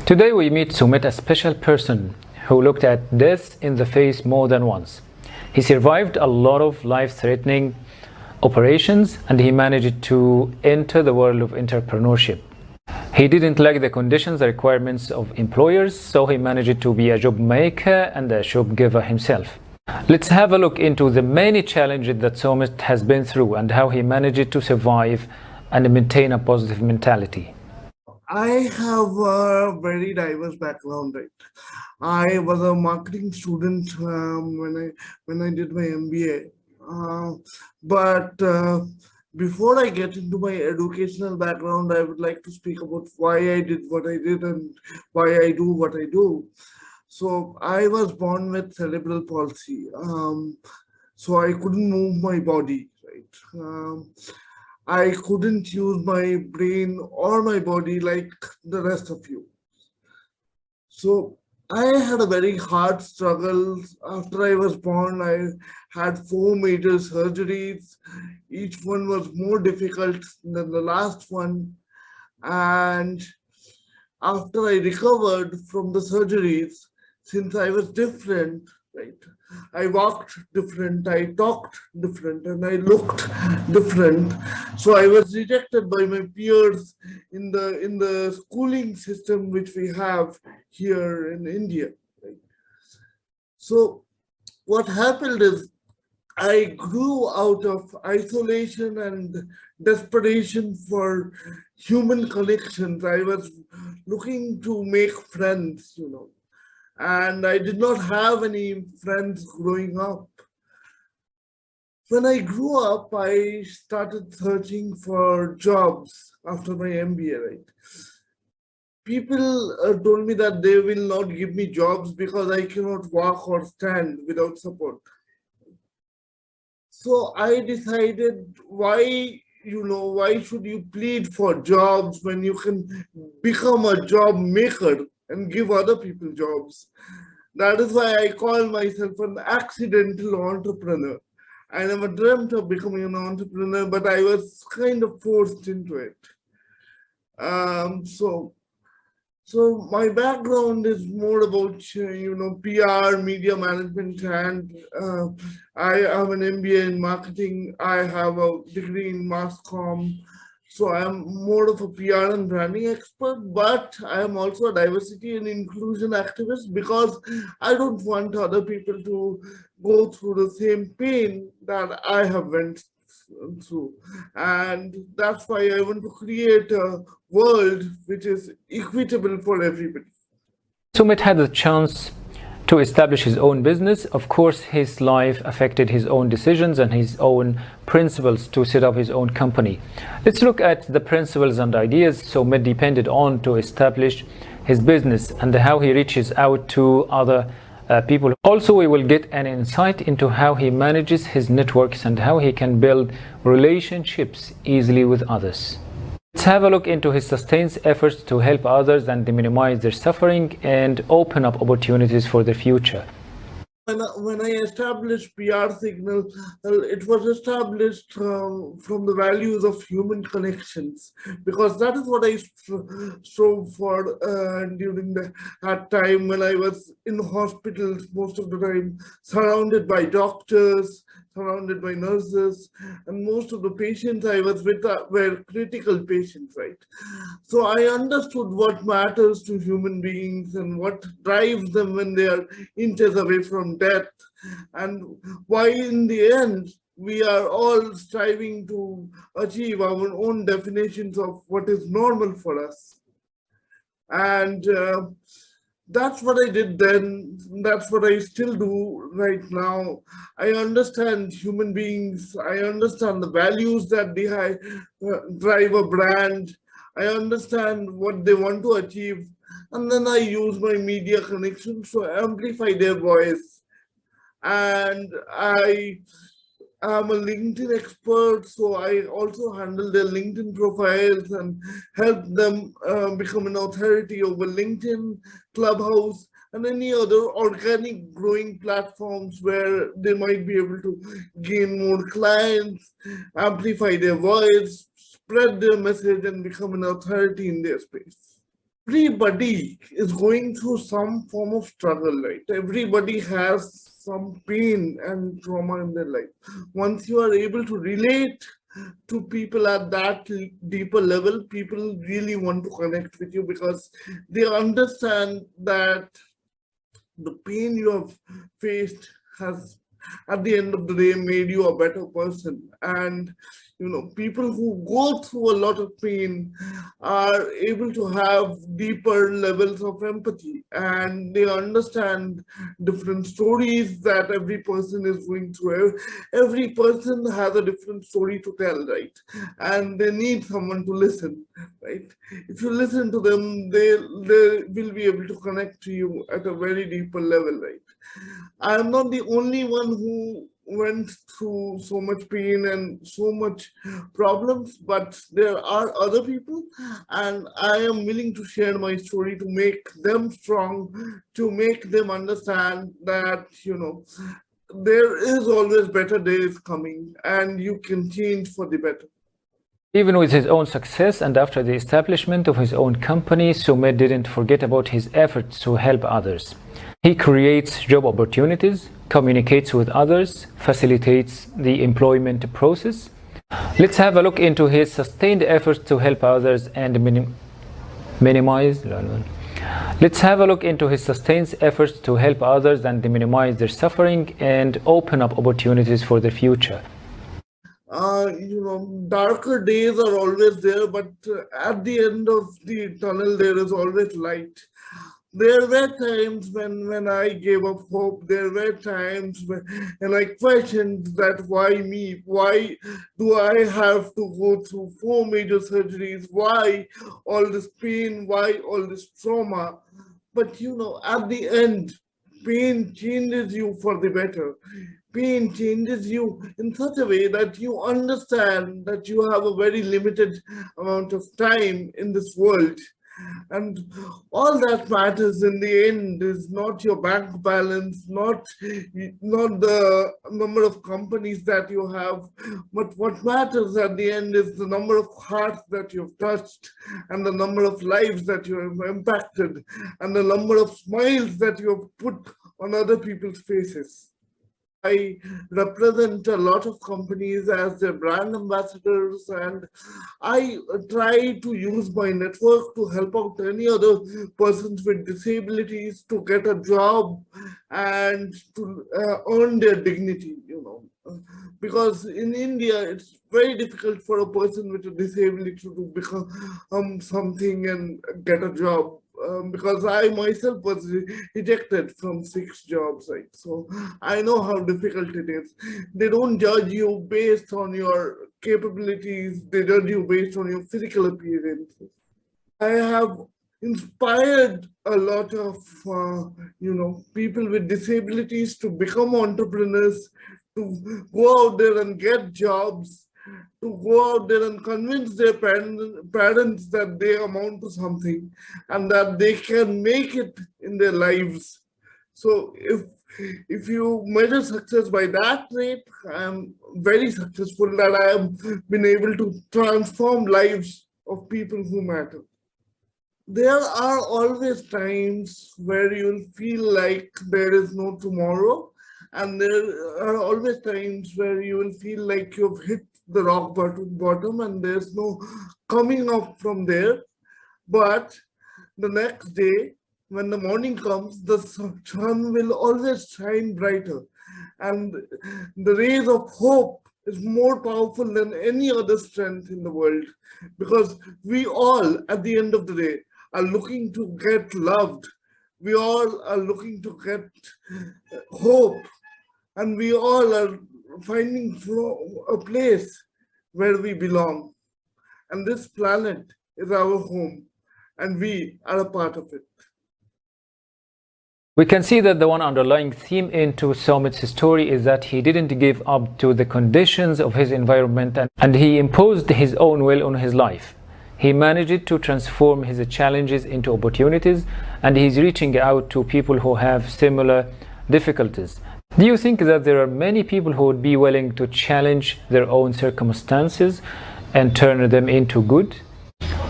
Today we meet Sumit, a special person who looked at death in the face more than once. He survived a lot of life-threatening operations and he managed to enter the world of entrepreneurship. He didn't like the conditions, the requirements of employers, so he managed to be a job maker and a job giver himself. Let's have a look into the many challenges that Sumit has been through and how he managed to survive and maintain a positive mentality. I have a very diverse background, right? I was a marketing student when I did my MBA, but before I get into my educational background, I would like to speak about why I did what I did and why I do what I do. So I was born with cerebral palsy, so I couldn't move my body, right? I couldn't use my brain or my body like the rest of you. So I had a very hard struggle after I was born. I had 4 major surgeries. Each one was more difficult than the last one. And after I recovered from the surgeries, since I was different, right? I walked different, I talked different, and I looked different. So I was rejected by my peers in the schooling system which we have here in India. Right? So what happened is I grew out of isolation and desperation for human connections. I was looking to make friends, and I did not have any friends growing up. When I grew up, I started searching for jobs after my MBA, right? People told me that they will not give me jobs because I cannot walk or stand without support. So I decided why should you plead for jobs when you can become a job maker and give other people jobs? That is why I call myself an accidental entrepreneur. I never dreamt of becoming an entrepreneur, but I was kind of forced into it. So my background is more about PR, media management, and I have an MBA in marketing. I have a degree in mass comm. So I'm more of a PR and branding expert, but I am also a diversity and inclusion activist because I don't want other people to go through the same pain that I have went through. And that's why I want to create a world which is equitable for everybody. Sumit had the chance to establish his own business. Of course, his life affected his own decisions and his own principles to set up his own company. Let's look at the principles and ideas Sumit depended on to establish his business and how he reaches out to other people. Also, we will get an insight into how he manages his networks and how he can build relationships easily with others. Let's have a look into his sustained efforts to help others and minimize their suffering and open up opportunities for the future. When I established PR Signal, it was established from the values of human connections, because that is what I strove for during that time when I was in hospitals most of the time, surrounded by doctors, surrounded by nurses, and most of the patients I was with were critical patients, right? So I understood what matters to human beings and what drives them when they are inches away from death, and why in the end we are all striving to achieve our own definitions of what is normal for us. And that's what I did then. That's what I still do right now. I understand human beings. I understand the values that drive a brand. I understand what they want to achieve. And then I use my media connections to amplify their voice. And I am a LinkedIn expert, so I also handle their LinkedIn profiles and help them become an authority over LinkedIn, Clubhouse, and any other organic growing platforms where they might be able to gain more clients, amplify their voice, spread their message, and become an authority in their space. everybody is going through some form of struggle, right? Everybody has some pain and trauma in their life. Once you are able to relate to people at that deeper level, people really want to connect with you because they understand that the pain you have faced has at the end of the day made you a better person. And people who go through a lot of pain are able to have deeper levels of empathy, and they understand different stories that every person is going through. Every person has a different story to tell, right? And they need someone to listen, right? If you listen to them, they will be able to connect to you at a very deeper level, right? I'm not the only one who went through so much pain and so much problems, but there are other people, and I am willing to share my story to make them strong, to make them understand that, there is always better days coming and you can change for the better. Even with his own success and after the establishment of his own company, Sumit didn't forget about his efforts to help others. He creates job opportunities, communicates with others, facilitates the employment process. Let's have a look into his sustained efforts to help others and minimize. Let's have a look into his sustained efforts to help others and minimize their suffering and open up opportunities for the future. Darker days are always there, but at the end of the tunnel, there is always light. There were times when I gave up hope. There were times when I questioned that why me? Why do I have to go through 4 major surgeries? Why all this pain? Why all this trauma? But at the end, pain changes you for the better. Pain changes you in such a way that you understand that you have a very limited amount of time in this world. And all that matters in the end is not your bank balance, not the number of companies that you have, but what matters at the end is the number of hearts that you've touched, and the number of lives that you have impacted, and the number of smiles that you have put on other people's faces. I represent a lot of companies as their brand ambassadors, and I try to use my network to help out any other persons with disabilities to get a job and to earn their dignity, because in India it's very difficult for a person with a disability to become something and get a job. Because I myself was rejected from 6 jobs, right? So I know how difficult it is. They don't judge you based on your capabilities, they judge you based on your physical appearance. I have inspired a lot of people with disabilities to become entrepreneurs, to go out there and get jobs, to go out there and convince their parents that they amount to something and that they can make it in their lives. So if you measure success by that rate, I'm very successful that I have been able to transform lives of people who matter. There are always times where you'll feel like there is no tomorrow, and there are always times where you will feel like you've hit the rock bottom and there's no coming up from there. But the next day, when the morning comes, the sun will always shine brighter, and the rays of hope is more powerful than any other strength in the world, because we all, at the end of the day, are looking to get loved. We all are looking to get hope, and we all are finding a place where we belong. And this planet is our home, and we are a part of it. We can see that the one underlying theme into Sumit's story is that he didn't give up to the conditions of his environment, and he imposed his own will on his life. He managed to transform his challenges into opportunities, and he's reaching out to people who have similar difficulties. Do you think that there are many people who would be willing to challenge their own circumstances and turn them into good?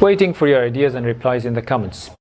Waiting for your ideas and replies in the comments.